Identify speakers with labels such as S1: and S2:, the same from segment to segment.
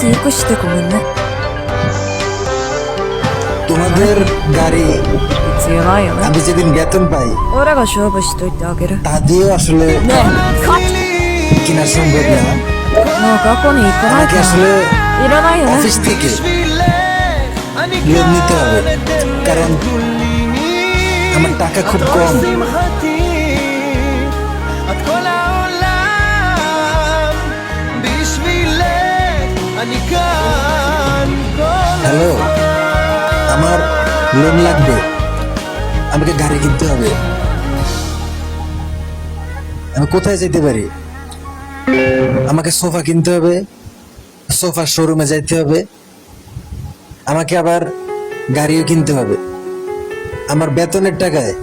S1: よくしてごめんね。
S2: তোমাদের গাড়ি
S1: 必要ないよね。
S2: আমি যেদিন বেতন পাই
S1: 俺が勝負しといてあげる。
S2: তা দিয়েও আসলে
S1: ねえ、カッ
S2: কেনা সম্ভব না।
S1: もう過去に行かない
S2: আমাকে
S1: か
S2: আসলে
S1: いらないよね。
S2: অফিস থেকে লোন নিতে হবে, কারণ আমার টাকা খুব কম। হ্যালো, আমার লোন লাগবে, আমাকে গাড়ি কিনতে হবে। আমি কোথায় যেতে পারি? আমাকে সোফা কিনতে হবে, সোফার শোরুমে যাইতে হবে, আমাকে আবার গাড়িও কিনতে হবে। আমার বেতনের টাকায়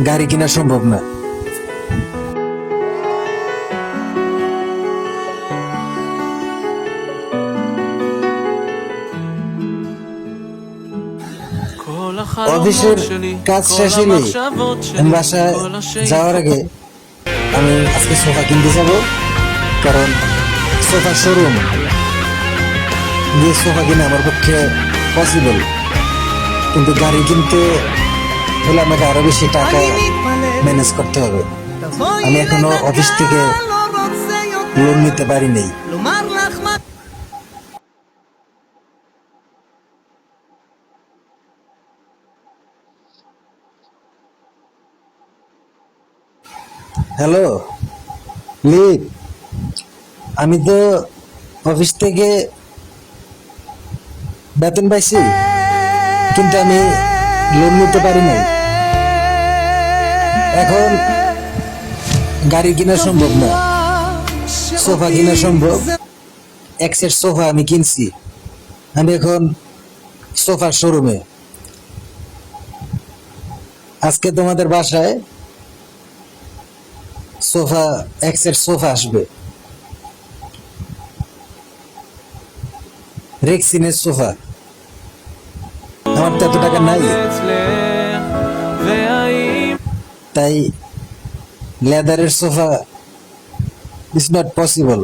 S2: গাড়ি কিনা সম্ভব না। অফিসের কাজ শেষ হলেই আমি বাসায় যাওয়ার আগে আমি আজকে সোফা কিনতে যাব, কারণ সোফা শোরুম দিয়ে সোফা কিনা আমার পক্ষে পসিবল, কিন্তু গাড়ি কিনতে হলে আমাকে আরো বেশি টাকা ম্যানেজ করতে হবে। আমি এখনো অফিস থেকে লোন নিতে পারি নাই। হ্যালো লিপ, আমি তো অফিস থেকে বেতন পাইছি, কিন্তু আমি লোন নিতে পারি নাই। এখন গাড়ি কিনা সম্ভব না, সোফা কিনা সম্ভব। এক সেট সোফা আমি কিনছি, আমি এখন সোফার শোরুমে। আজকে তোমাদের বাসায় সোফা, এক সেট সোফা আসবে, রেক্সিনের সোফা। আমার তো এত টাকা নাই, তাই লেদারের সোফা ইজ নট পসিবল।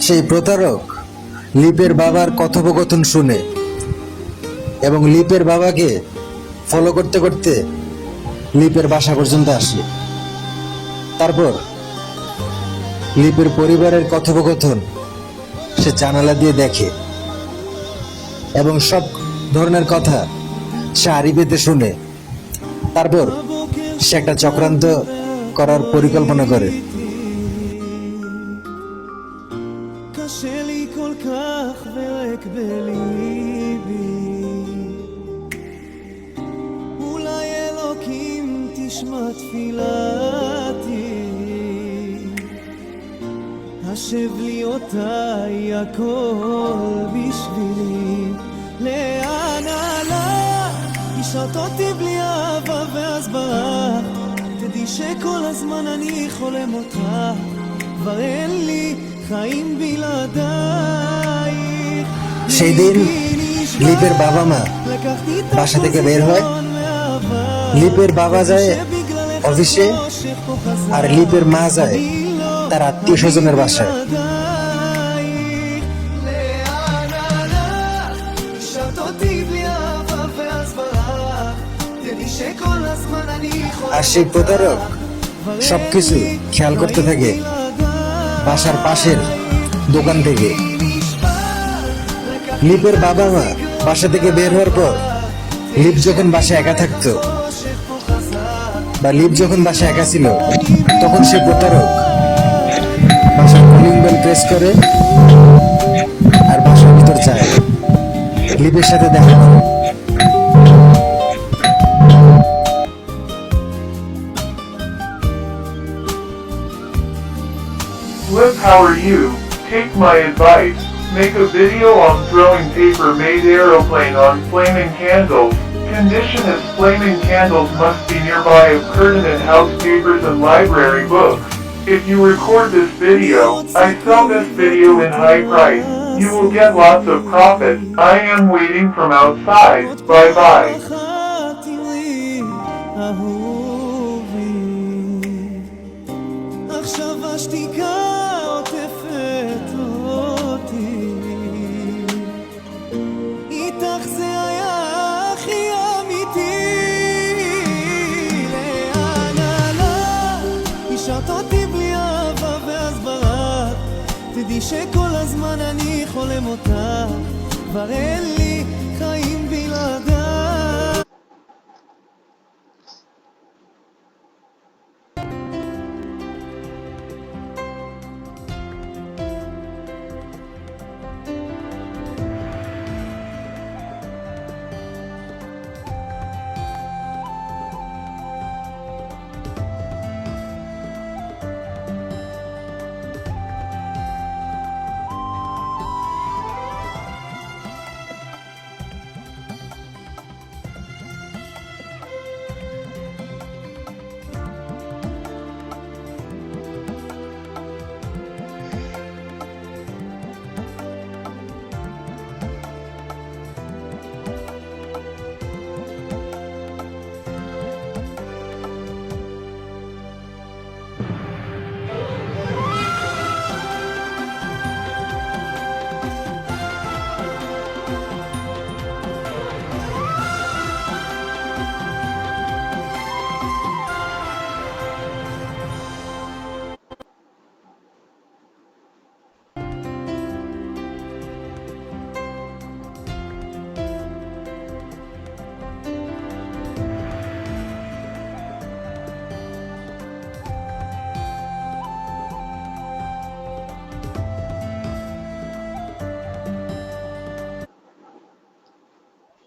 S2: সেই প্রতারক লিপের বাবার কথোপকথন শুনে এবং লিপের বাবাকে ফলো করতে করতে লিপের বাসা পর্যন্ত আসে। তারপর লিপের পরিবারের কথোপকথন সে জানালা দিয়ে দেখে এবং সব ধরনের কথা সে আড়ি পেতে শুনে। তারপর সে একটা চক্রান্ত করার পরিকল্পনা করে।
S3: קשה לי כל כך ורק בליבי, אולי אלוקים תשמע תפילתי, השב לי אותה היא הכל בשבילי, לאן הלך? השארת אותי בלי אהבה ואז ברח, תדעי שכל הזמן אני חולם אותך, כבר אין לי חיים בלעדייך.
S2: সেই দিন লিপের বাবা মা বাসা থেকে বের হয়। লিপের বাবা যায় অফিসে আর লিপের মা যায় তার আত্মীয় স্বজনের বাসায়। আর সেই প্রতারক সবকিছু খেয়াল করতে থাকে বাসার পাশের দোকান থেকে। লিপের বাবা মা বাসা থেকে বের হওয়ার পর লিপ যখন বাসায় একা থাকতো বা লিপ যখন বাসায় একা ছিল, তখন সে প্রতারক বাসার কলিং বেল প্রেস করে আর বাসার ভিতর যায় লিপের সাথে দেখা করে।
S4: Flip, how are you? Take my advice. Make a video on throwing paper-made aeroplane on flaming candles. condition as flaming candles must be nearby of curtain and house papers and library books. If you record this video, I sell this video in high price. You will get lots of profit. I am waiting from outside. Bye bye.
S3: תראי, אהובי, עכשיו השתיקה עוטפת אותי, איתך זה היה הכי אמיתי. לאן הלך? השארת אותי בלי אהבה והסברה, תדעי שכל הזמן אני חולם אותך, כבר אין לי חיים בלעדיך.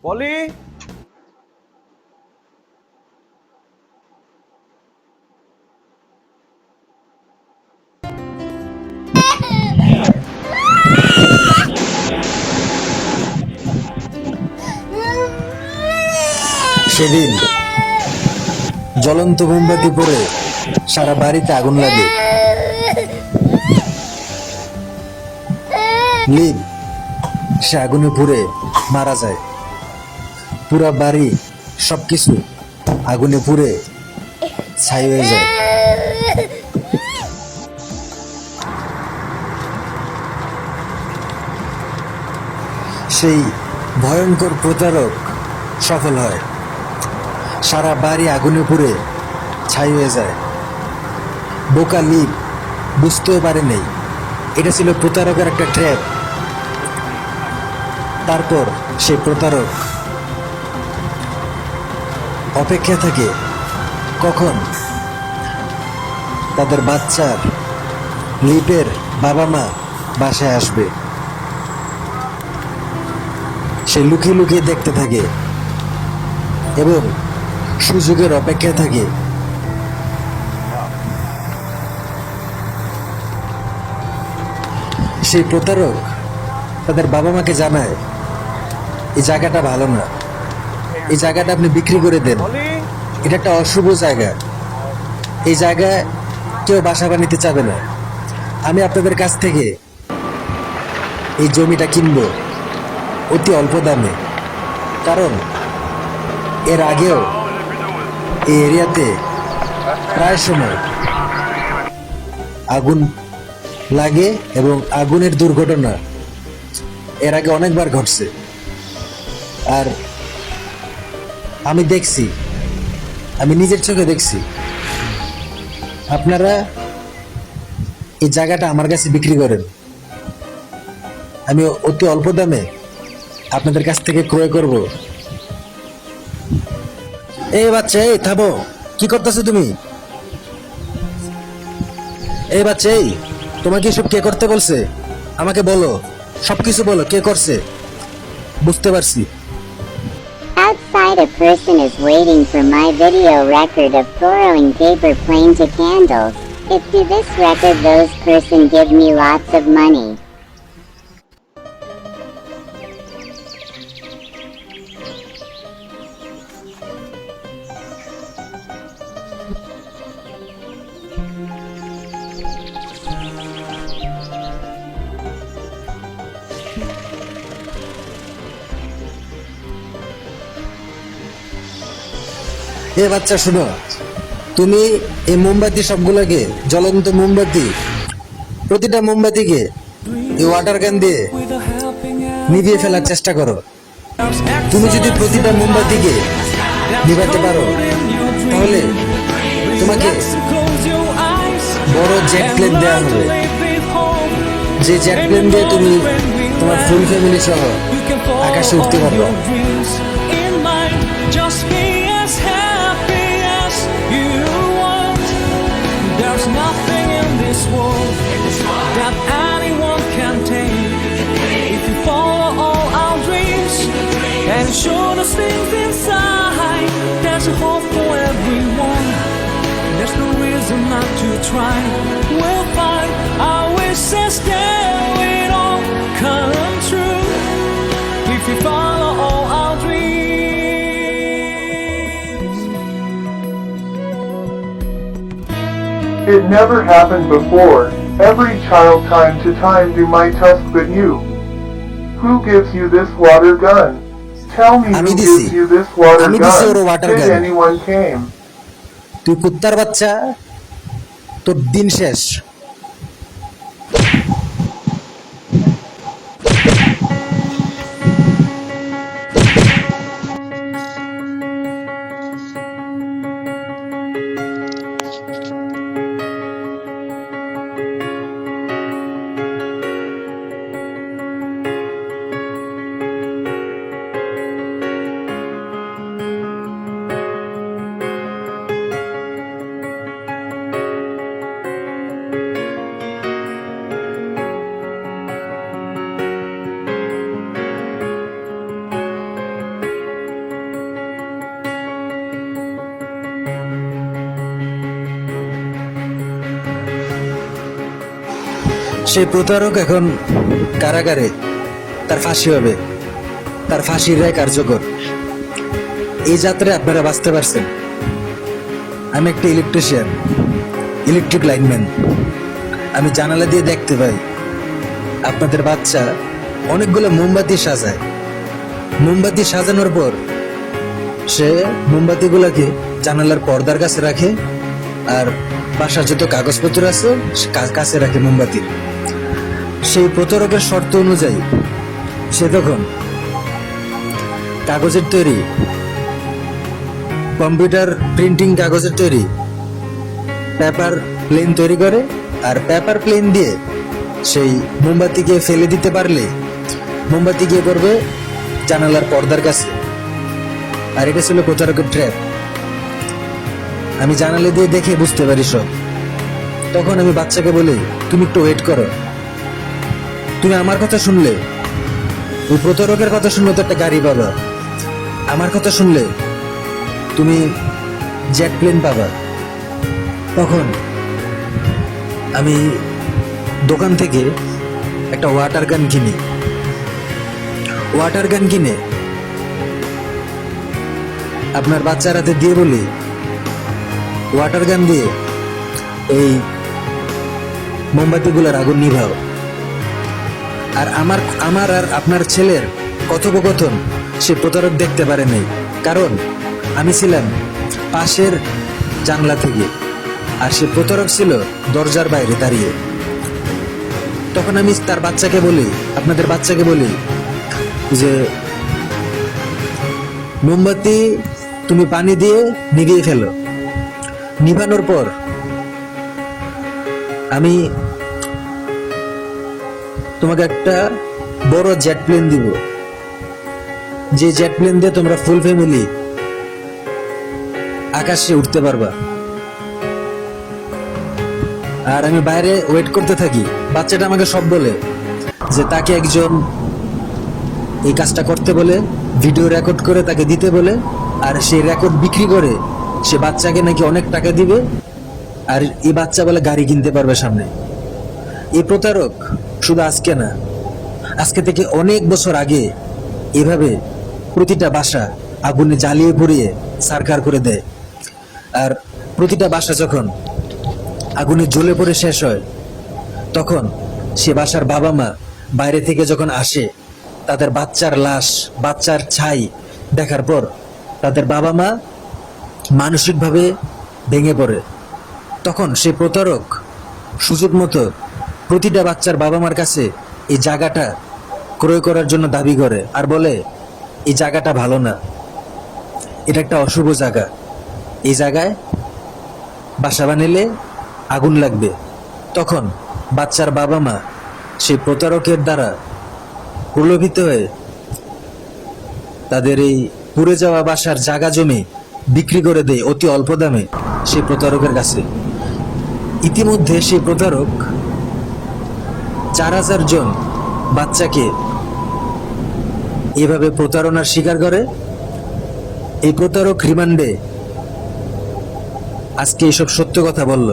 S5: বলি
S2: সেদিন জ্বলন্ত মোমবাতি পড়ে সারা বাড়িতে আগুন লাগে। Lip সে আগুনে পুড়ে মারা যায়। পুরা বাড়ি সবকিছু আগুনে পুড়ে ছাই হয়ে যায়। সেই ভয়ঙ্কর প্রতারক সফল হয়, সারা বাড়ি আগুনে পুড়ে ছাই হয়ে যায়। বোকা লিপ বুঝতেও পারে নেই এটা ছিল প্রতারকের একটা ট্র্যাপ। তারপর সেই প্রতারক অপেক্ষা থাকে কখন তাদের বাচ্চার লিপের বাবা মা বাসায় আসবে। সে লুকিয়ে লুকিয়ে দেখতে থাকে এবং সুযোগের অপেক্ষায় থাকে। সেই প্রতারক তাদের বাবা মাকে জানায় এই জায়গাটা ভালো না, এই জায়গাটা আপনি বিক্রি করে দেন, এটা একটা অশুভ জায়গা, এই জায়গায় কেউ বাসা বানাতে চাবে না। আমি আপনাদের কাছ থেকে এই জমিটা কিনবো অতি অল্প দামে, কারণ এর আগেও এই এরিয়াতে প্রায় সময় আগুন লাগে এবং আগুনের দুর্ঘটনা এর আগে অনেকবার ঘটছে। আর আমি দেখছি, আমি নিজের চোখে দেখছি। আপনারা এই জায়গাটা আমার কাছে বিক্রি করেন, আমি অতি অল্প দামে আপনাদের কাছ থেকে ক্রয় করব। এই বাচ্চা, এই থামো, কি করতেছো তুমি? এই বাচ্চা, এই তোমাকে এসব কে করতে বলছে? আমাকে বলো, সবকিছু বলো, কে করছে? বুঝতে পারছি।
S6: Outside, a person is waiting for my video record of borrowing paper plane to candles. If to this record those person give me lots of money.
S2: এ বাচ্চা শুনো, তুমি এই মোমবাতি সবগুলোকে, জ্বলন্ত মোমবাতি, প্রতিটা মোমবাতিকে এই ওয়াটার গান দিয়ে নিভিয়ে ফেলার চেষ্টা করো। তুমি যদি প্রতিটা মোমবাতিকে নিভাতে পারো, তাহলে তোমাকে বড় জেট প্লেন দেওয়া হবে, যে জেট প্লেন দিয়ে তুমি তোমার ফুল ফ্যামিলি সহ আকাশে উঠতে পারবে।
S3: There's nothing in this world that anyone can take. If you follow all our dreams and show the things inside, there's a hope for everyone. There's no reason not to try. We'll find our wishes, then it all come true. If you follow all our dreams.
S4: It never happened before. Every child time to time do my task but you. Who gives you this water gun? Tell me
S2: আমি
S4: who
S2: দিছি।
S4: gives you this water
S2: আমি দিছি ওর
S4: gun?
S2: water
S4: Did
S2: gun।
S4: anyone came?
S2: তুই কুত্তার বাচ্চা, তোর দিন শেষ। সেই প্রতারক এখন কারাগারে, তার ফাঁসি হবে, তার ফাঁসির রায় কার্যকর। এই যাত্রায় আপনারা বাঁচতে পারছেন। আমি একটা ইলেকট্রিশিয়ান, ইলেকট্রিক লাইনম্যান। আমি জানালা দিয়ে দেখতে পাই আপনাদের বাচ্চা অনেকগুলো মোমবাতি সাজায়। মোমবাতি সাজানোর পর সে মোমবাতিগুলোকে জানালার পর্দার কাছে রাখে, আর বাসার যত কাগজপত্র আছে কাছে রাখে মোমবাতির। সেই প্রতারকের শর্ত অনুযায়ী সে তখন কাগজের তৈরি, কম্পিউটার প্রিন্টিং কাগজের তৈরি পেপার প্লেন তৈরি করে, আর পেপার প্লেন দিয়ে সেই মোমবাতিকে ফেলে দিতে পারলে মোমবাতি গিয়ে পড়বে জানালার পর্দার কাছে। আর এটা ছিল প্রতারকের ট্র্যাপ। আমি জানালা দিয়ে দেখে বুঝতে পারি সব। তখন আমি বাচ্চাকে বলি, তুমি একটু ওয়েট করো, তুমি আমার কথা শুনলে, ওই প্রতারকের কথা শুনলে তো একটা গাড়ি পাবা, আমার কথা শুনলে তুমি জেট প্লেন পাবা। তখন আমি দোকান থেকে একটা ওয়াটার গান কিনি। ওয়াটার গান কিনে আপনার বাচ্চার হাতে দিয়ে বলি, ওয়াটার গান দিয়ে এই মোমবাতিগুলোর আগুন নিভাও। আর আমার আর আপনার ছেলের কথোপকথন সে প্রতারক দেখতে পারে নাই, কারণ আমি ছিলাম পাশের জানলা থেকে, আর সে প্রতারক ছিল দরজার বাইরে দাঁড়িয়ে। তখন আমি তার বাচ্চাকে বলি, আপনাদের বাচ্চাকে বলি যে মোমবাতি তুমি পানি দিয়ে নিভিয়ে ফেলো। নিভানোর পর আমি তোমাকে একটা বড় জেট প্লেন দিব, যে জেট প্লেন দিয়ে তোমরা ফুল ফ্যামিলি আকাশে উঠতে পারবা। আর আমি বাইরে ওয়েট করতে থাকি। বাচ্চাটা আমাকে সব বলে যে তাকে একজন এই কাজটা করতে বলে, ভিডিও রেকর্ড করে তাকে দিতে বলে, আর সেই রেকর্ড বিক্রি করে সে বাচ্চাকে নাকি অনেক টাকা দিবে, আর এই বাচ্চা বলে গাড়ি কিনতে পারবে সামনে। এই প্রতারক শুধু আজকে না, আজকে থেকে অনেক বছর আগে এভাবে প্রতিটা বাসা আগুনে জ্বালিয়ে পুড়িয়ে সারকার করে দেয়। আর প্রতিটা বাসা যখন আগুনে জ্বলে পড়ে শেষ হয়, তখন সে বাসার বাবা মা বাইরে থেকে যখন আসে, তাদের বাচ্চার লাশ, বাচ্চার ছাই দেখার পর তাদের বাবা মা মানসিকভাবে ভেঙে পড়ে। তখন সে প্রতারক সুযোগ মতো প্রতিটা বাচ্চার বাবা মার কাছে এই জায়গাটা ক্রয় করার জন্য দাবি করে আর বলে এই জায়গাটা ভালো না, এটা একটা অশুভ জায়গা, এই জায়গায় বাসা বানালে আগুন লাগবে। তখন বাচ্চার বাবা মা সেই প্রতারকের দ্বারা প্রলোভিত হয়ে তাদের এই পুড়ে যাওয়া বাসার জায়গা জমি বিক্রি করে দেয় অতি অল্প দামে সেই প্রতারকের কাছে। ইতিমধ্যে সেই প্রতারক 4000 জন বাচ্চাকে এভাবে প্রতারণার শিকার করে। এই প্রতারক রিমান্ডে আজকে এইসব সত্য কথা বলল,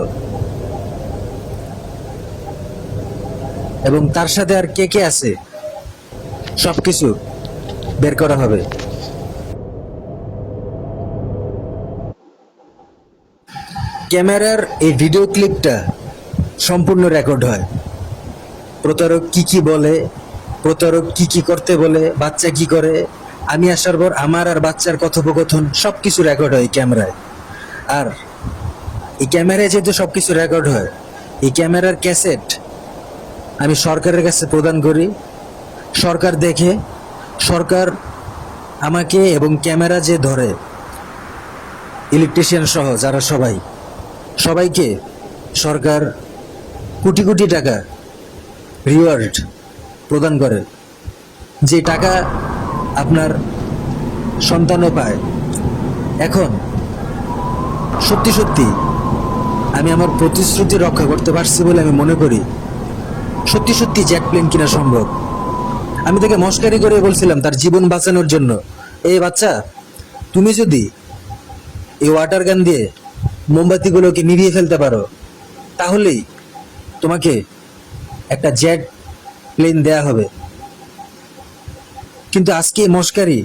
S2: এবং তার সাথে আর কে কে আছে সবকিছু বের করা হবে। ক্যামেরার এই ভিডিও ক্লিপটা সম্পূর্ণ রেকর্ড হয়। প্রতারক কি কি বলে, প্রতারক কি কি করতে বলে, বাচ্চা কি করে, আমি আসার পর আমার আর বাচ্চার কথোপকথন সবকিছু রেকর্ড হয় ক্যামেরায়। আর এই ক্যামেরায় যেহেতু সবকিছু রেকর্ড হয়, এই ক্যামেরার ক্যাসেট আমি সরকারের কাছে প্রদান করি। সরকার দেখে, সরকার আমাকে এবং ক্যামেরা যে ধরে ইলেকট্রিশিয়ান সহ যারা সবাইকে সরকার কোটি কোটি টাকা রিওয়ার্ড প্রদান করে, যে টাকা আপনার সন্তানও পায়। এখন সত্যি সত্যি আমি আমার প্রতিশ্রুতি রক্ষা করতে পারছি বলে আমি মনে করি সত্যি সত্যি জেট প্লেন কিনা সম্ভব। আমি তাকে মস্কারি করে বলছিলাম তার জীবন বাঁচানোর জন্য, এই বাচ্চা তুমি যদি এই ওয়াটার গান দিয়ে মোমবাতিগুলোকে নিভিয়ে ফেলতে পারো তাহলেই তোমাকে একটা জেট প্লেন দেয়া হবে। কিন্তু আজকে মস্কারি,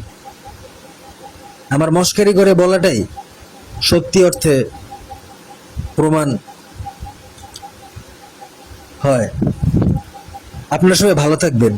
S2: আমার মস্কারি করে বলাটাই সত্যি অর্থে প্রমাণ হয়। আপনারা সবাই ভালো থাকবেন।